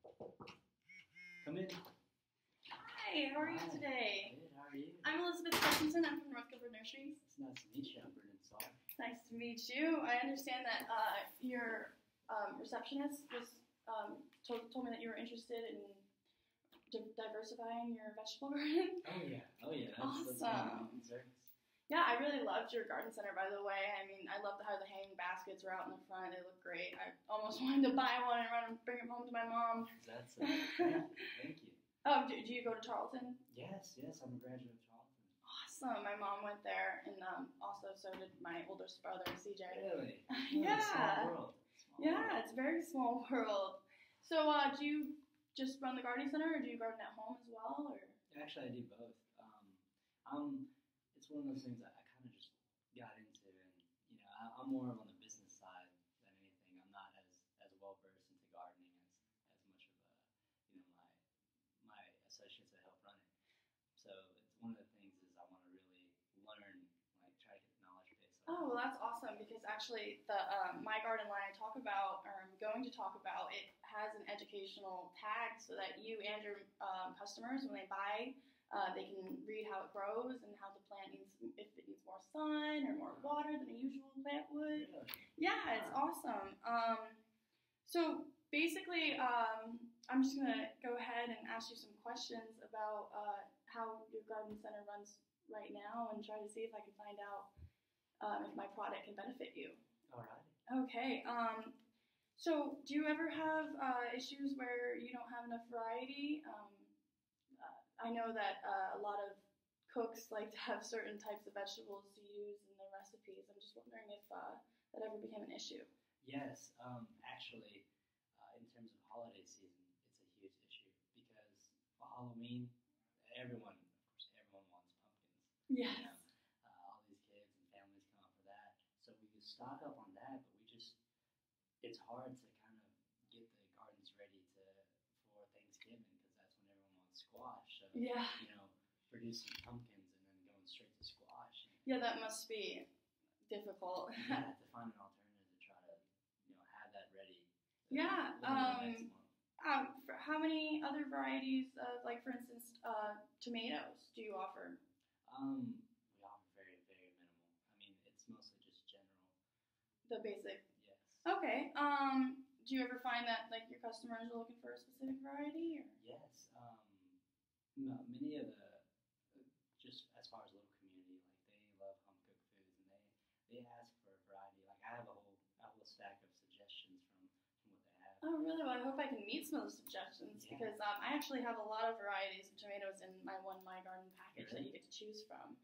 Come in. Hi, how are you today? Good, how are you? I'm Elizabeth Hutchinson. I'm from North Gilbert Nurseries. It's nice to meet you. I'm Brendan Saul. Nice to meet you. I understand that your receptionist told me that you were interested in diversifying your vegetable garden. Oh yeah. That's Awesome. one of my concerns. Yeah, I really loved your garden center, by the way. I mean, I loved how the hanging baskets were out in the front. They look great. I almost wanted to buy one and run and bring them home to my mom. That's thank you. Oh, do you go to Charlton? Yes, I'm a graduate of Charlton. Awesome. My mom went there, and also so did my oldest brother, CJ. Really? Yeah. Small world. It's a very small world. So, do you just run the gardening center, or do you garden at home as well? Or Actually, I do both. It's one of those things that I kind of just got into, and I'm more on the business side than anything. I'm not as well versed into gardening as much of my associates that help run it. So it's one of the things is I want to really learn, like try to get the knowledge base. oh, well, that's awesome because actually the My Garden line I talk about, or I'm going to talk about, it has an educational tag so that you and your customers, when they buy, they can read how it grows and how the plant needs, if it needs more sun or more water than a usual plant would. Really? Yeah, it's awesome. So basically, I'm just gonna go ahead and ask you some questions about how your garden center runs right now, and try to see if I can find out if my product can benefit you. Alrighty. Okay. So do you ever have issues where you don't have enough variety? I know that a lot of cooks like to have certain types of vegetables to use in their recipes. I'm just wondering if that ever became an issue. Yes, actually, in terms of holiday season, it's a huge issue because for Halloween, everyone wants pumpkins. Yes. All these kids and families come out for that. So we could stock up on that, but it's hard to kind of get the gardens ready for Thanksgiving because that's when everyone wants squash. So, Yeah. Producing pumpkins and then going straight to squash. Yeah, that must be difficult. Yeah, to find an alternative to try to, have that ready. Yeah. Next month. How many other varieties of, like, for instance, tomatoes do you offer? We offer very, very minimal. I mean, it's mostly just general. The basic. Yes. Okay. Do you ever find that like your customers are looking for a specific variety? Or? Yes. No, many of the just as far as local community, like they love home cooked foods, and they ask for a variety. Like I have a whole stack of suggestions from what they have. Oh, really? Well, I hope I can meet some of those suggestions because I actually have a lot of varieties of tomatoes in my My Garden package that you get to choose from.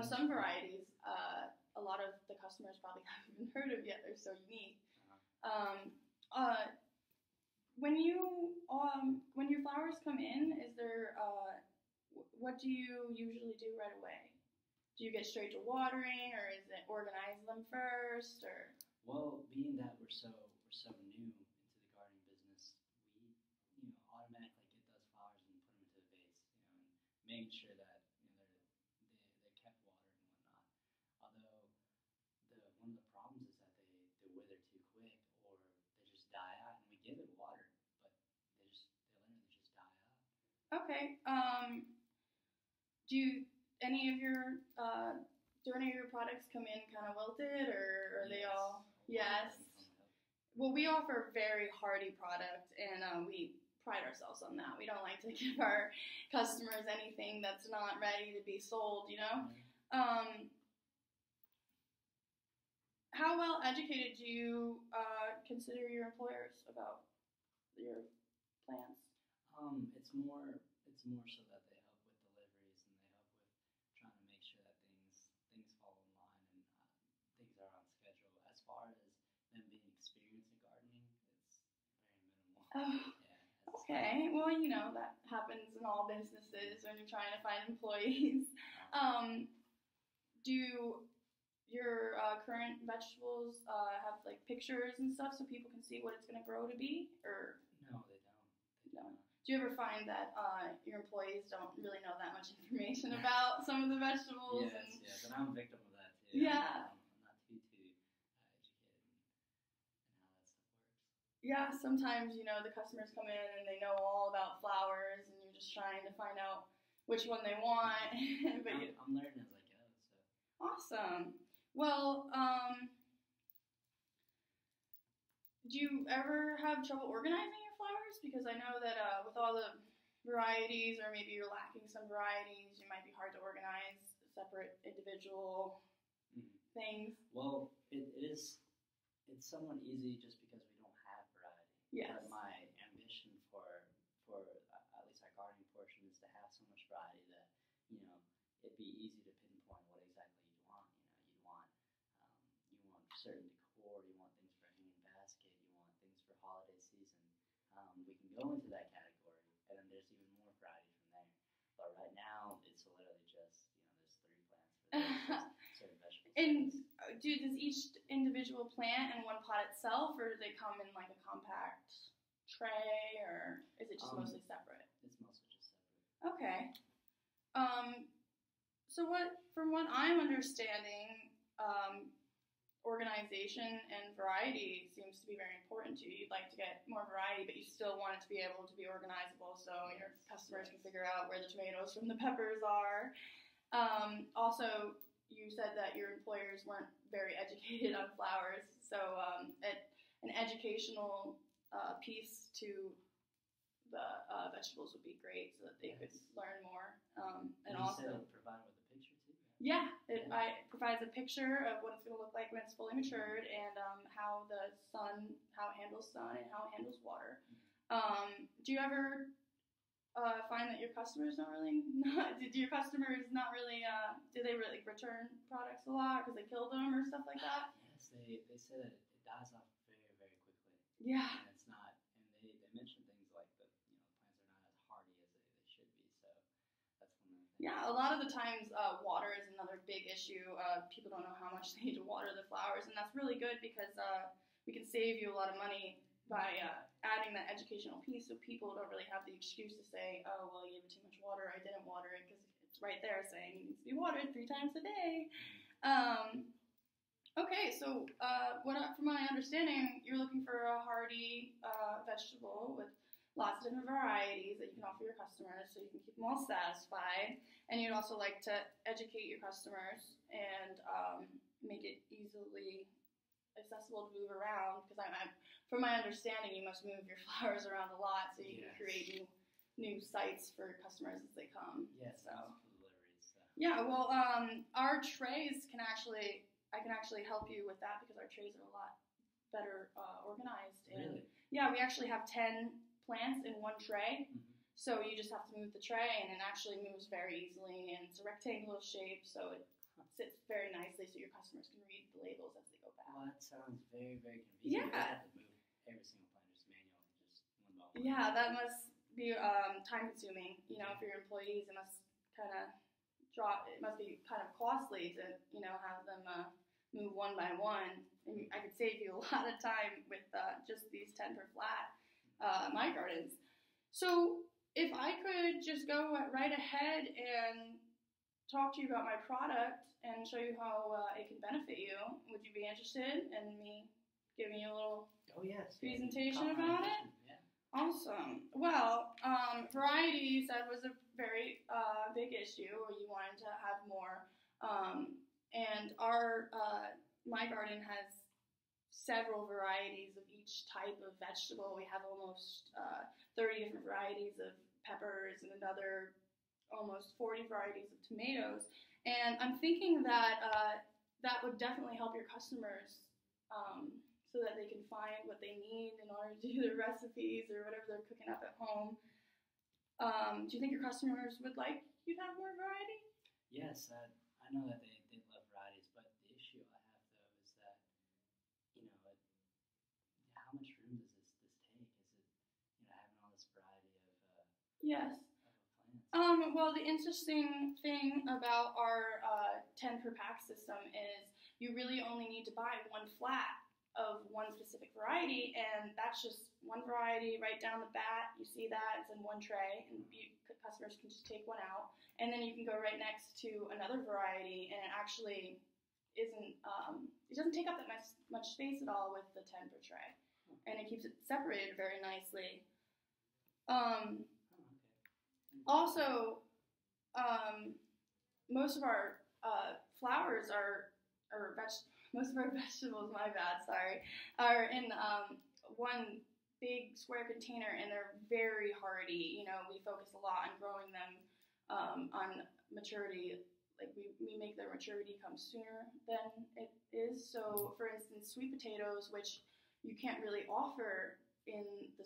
Some varieties, a lot of the customers probably haven't even heard of yet. They're so unique. When your flowers come in, is there what do you usually do right away? Do you get straight to watering, or is it organize them first, or? Well, being that we're so new into the gardening business, we automatically get those flowers and put them into the vase, and making sure that they're kept watered and whatnot. Although one of the problems is that they wither too quick, or they just die out, and we give it water, but they literally just die out. Okay. Do any of your products come in kind of wilted, or are they all? Yes. Well, we offer a very hardy product, and we pride ourselves on that. We don't like to give our customers anything that's not ready to be sold. Mm-hmm. How well educated do you consider your employers about your plans? It's more so that they help with deliveries, and they help with trying to make sure that things fall in line and things are on schedule. As far as them being experienced in gardening, it's very minimal. Oh, Yeah. okay. Well, that happens in all businesses when you're trying to find employees. Do your current vegetables have like pictures and stuff so people can see what it's going to grow to be, or? No, they don't. Do you ever find that your employees don't really know that much information about some of the vegetables? Yes, and I'm a victim of that too. Yeah. I'm not too educated in how that stuff works. yeah, sometimes, the customers come in and they know all about flowers and you're just trying to find out which one they want. But I'm learning as I go. So awesome. Well, do you ever have trouble organizing your flowers? Because I know that with all the varieties, or maybe you're lacking some varieties, it might be hard to organize separate individual things. Well, it is. It's somewhat easy just because we don't have variety. Yes. But my ambition for at least our gardening portion is to have so much variety that it'd be easy to pinpoint what exactly you'd want. You want certain decor, you want things for hanging basket, you want things for holiday season. We can go into that category, and then there's even more variety from there. But right now, it's literally just there's 3 plants for certain vegetables. And does each individual plant in one pot itself, or do they come in like a compact tray, or is it just mostly separate? It's mostly just separate. Okay. So from what I'm understanding, organization and variety seems to be very important to you. You'd like to get more variety, but you still want it to be able to be organizable so your customers can figure out where the tomatoes from the peppers are. Also, you said that your employers weren't very educated on flowers, so an educational piece to the vegetables would be great so that they could learn more. And also, said it provided with a picture too. Yeah, it provides a picture of what it's going to look like when it's fully matured, and how it handles sun, and how it handles water. Do you ever find that your customers do they really return products a lot because they kill them or stuff like that? Yes, they say that it dies off very, very quickly. Yeah. And it's not, and they mention things like the plants are not as hardy as they should be, so that's one of the things. Yeah, a lot of the times water is another big issue. People don't know how much they need to water the flowers, and that's really good because we can save you a lot of money by adding that educational piece, so people don't really have the excuse to say, oh, well, you gave it too much water, I didn't water it, because it's right there saying it needs to be watered 3 times a day. Okay, so from my understanding, you're looking for a hardy vegetable with lots of different varieties that you can offer your customers so you can keep them all satisfied, and you'd also like to educate your customers and make it easily accessible to move around, because from my understanding, you must move your flowers around a lot so you can create new sites for customers as they come. Yes, so. Deliveries. So. Yeah, well, our trays I can actually help you with that because our trays are a lot better organized. And really? Yeah, we actually have 10 plants in one tray. Mm-hmm. So you just have to move the tray, and it actually moves very easily, and it's a rectangular shape, so it sits very nicely so your customers can read the labels as they go back. Well, that sounds very, very convenient. Yeah. You have to move every single plant just manually, just one by one. Yeah, that must be time consuming. For your employees, it must be kind of costly to have them move one by one. And I could save you a lot of time with just these 10 per flat my gardens. So if I could just go right ahead and talk to you about my product and show you how it can benefit you, would you be interested in me giving you a little presentation about it? Yeah. Awesome. Well, variety, you said, was a very big issue, or you wanted to have more. And my garden has several varieties of each type of vegetable. We have almost 30 different varieties of peppers and another almost 40 varieties of tomatoes. And I'm thinking that that would definitely help your customers so that they can find what they need in order to do their recipes or whatever they're cooking up at home. Do you think your customers would like you to have more variety? Yes, I know that they love varieties, but the issue I have, though, is that, how much room does this take? Is it, having all this variety of Yes. plants? Well, the interesting thing about our 10 per pack system is you really only need to buy one flat of one specific variety, and that's just one variety right down the bat. You see that, it's in one tray, and customers can just take one out, and then you can go right next to another variety, and it actually isn't, it doesn't take up that much space at all with the 10 per tray. and it keeps it separated very nicely. Oh, okay. Also, most of our flowers most of our vegetables, my bad, sorry, are in one big square container, and they're very hardy. You know, we focus a lot on growing them on maturity. Like we make their maturity come sooner than it is. So, for instance, sweet potatoes, which you can't really offer in the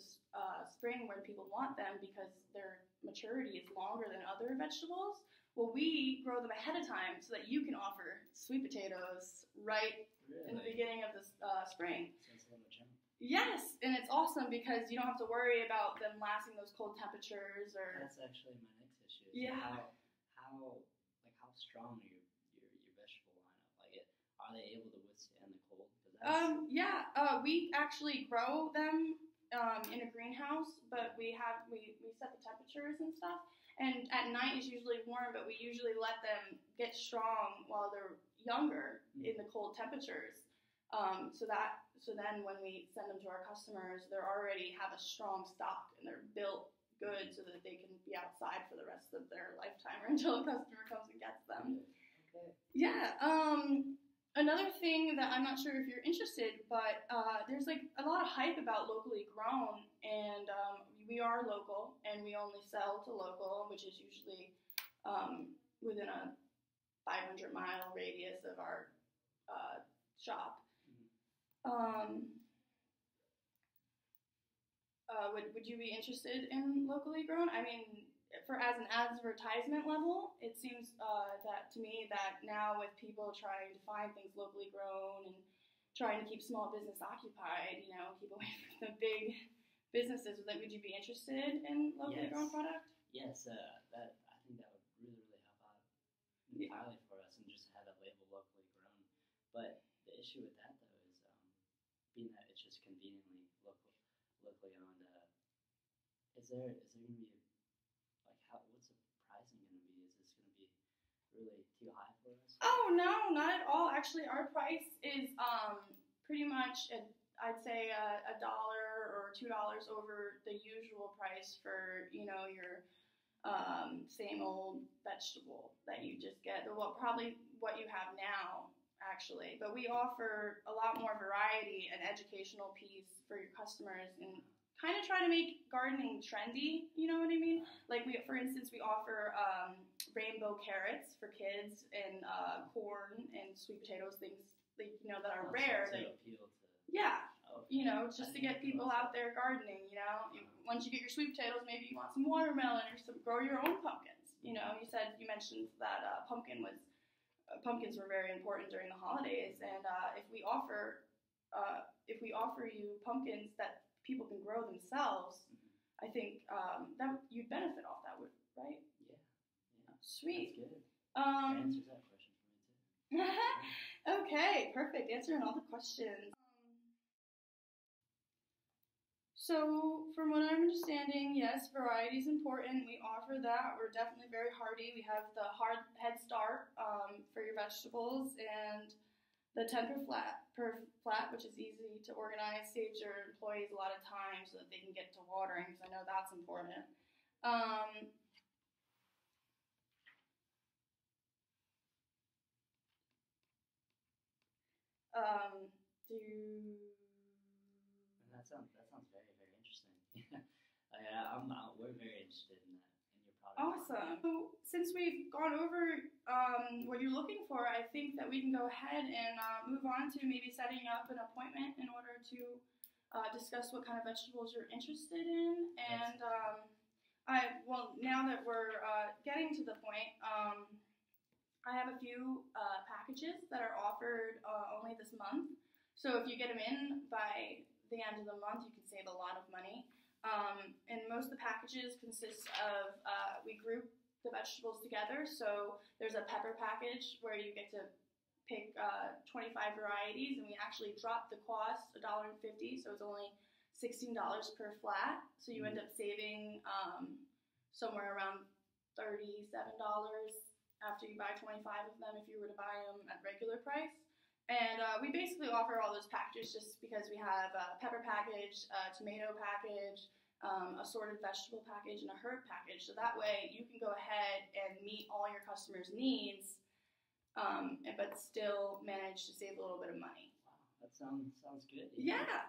spring when people want them because their maturity is longer than other vegetables. Well, we grow them ahead of time so that you can offer sweet potatoes right in the beginning of the spring. So it's a little jump. Yes, and it's awesome because you don't have to worry about them lasting those cold temperatures or. That's actually my next issue. Yeah. How strong are your vegetable lineup? Like, are they able to withstand the cold? We actually grow them in a greenhouse, but we set the temperatures and stuff. And at night is usually warm, but we usually let them get strong while they're younger in the cold temperatures. So then when we send them to our customers, they already have a strong stock and they're built good so that they can be outside for the rest of their lifetime or until a customer comes and gets them. Okay. Yeah. Another thing that I'm not sure if you're interested, but there's like a lot of hype about locally grown, and we are local, and we only sell to local, which is usually within a 500-mile radius of our shop. Would you be interested in locally grown? I mean, as an advertisement level, it seems that to me that now with people trying to find things locally grown and trying to keep small business occupied, keep away from the big businesses, would you be interested in locally grown product? Yes, I think that would really help out entirely for us, and just have that label locally grown. But the issue with that though is being that it's just conveniently locally owned. Is there going to be what's the pricing going to be? Is this going to be really too high for us? Oh no, not at all. Actually, our price is pretty much I'd say $1 or $2 over the usual price for your same old vegetable that you just get. Probably what you have now, actually. But we offer a lot more variety and educational piece for your customers, and kind of try to make gardening trendy, you know what I mean? Like for instance, we offer rainbow carrots for kids, and corn and sweet potatoes, things that are rare. To appeal to. Yeah, just to get people out there gardening. Once you get your sweet potatoes, maybe you want some watermelon or grow your own pumpkins. You mentioned that pumpkins were very important during the holidays, and if we offer you pumpkins that people can grow themselves, I think that you'd benefit off that, right? Yeah. Sweet. That's good. That answers that question for me too. Okay, perfect. Answering all the questions. So, from what I'm understanding, yes, variety is important. We offer that. We're definitely very hardy. We have the hard head start for your vegetables, and the 10 per flat, which is easy to organize, saves your employees a lot of time so that they can get to watering, because I know that's important. That sounds very, very interesting. We're very interested in that, in your product. Awesome. So since we've gone over what you're looking for, I think that we can go ahead and move on to maybe setting up an appointment in order to discuss what kind of vegetables you're interested in. And now that we're getting to the point, I have a few packages that are offered only this month. So if you get them in by the end of the month, you can save a lot of money. And most of the packages consist of, we group the vegetables together. So there's a pepper package where you get to pick 25 varieties, and we actually drop the cost $1.50, so it's only $16 per flat. So you end up saving somewhere around $37 after you buy 25 of them if you were to buy them at regular price. And we basically offer all those packages just because we have a pepper package, a tomato package, assorted vegetable package, and a herb package. So that way you can go ahead and meet all your customers' needs, but still manage to save a little bit of money. Wow, that sounds good. Yeah.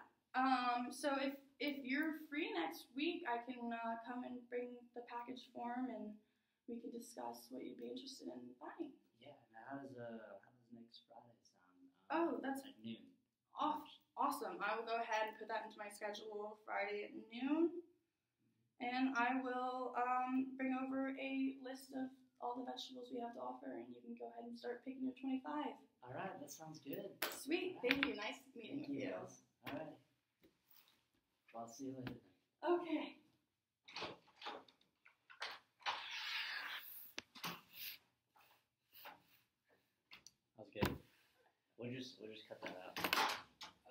So if you're free next week, I can come and bring the package form, and we can discuss what you'd be interested in buying. Yeah. Now, how does next Friday sound? Oh, that's at noon. awesome. I will go ahead and put that into my schedule Friday at noon, and I will bring over a list of all the vegetables we have to offer, and you can go ahead and start picking your 25. All right, that sounds good. Sweet. Thank you. Nice meeting with you. Guys. All right. Well, I'll see you later. Okay. That was good. We'll just cut that out.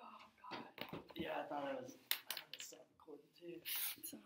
Oh God. Yeah, I thought it was set recording too. So.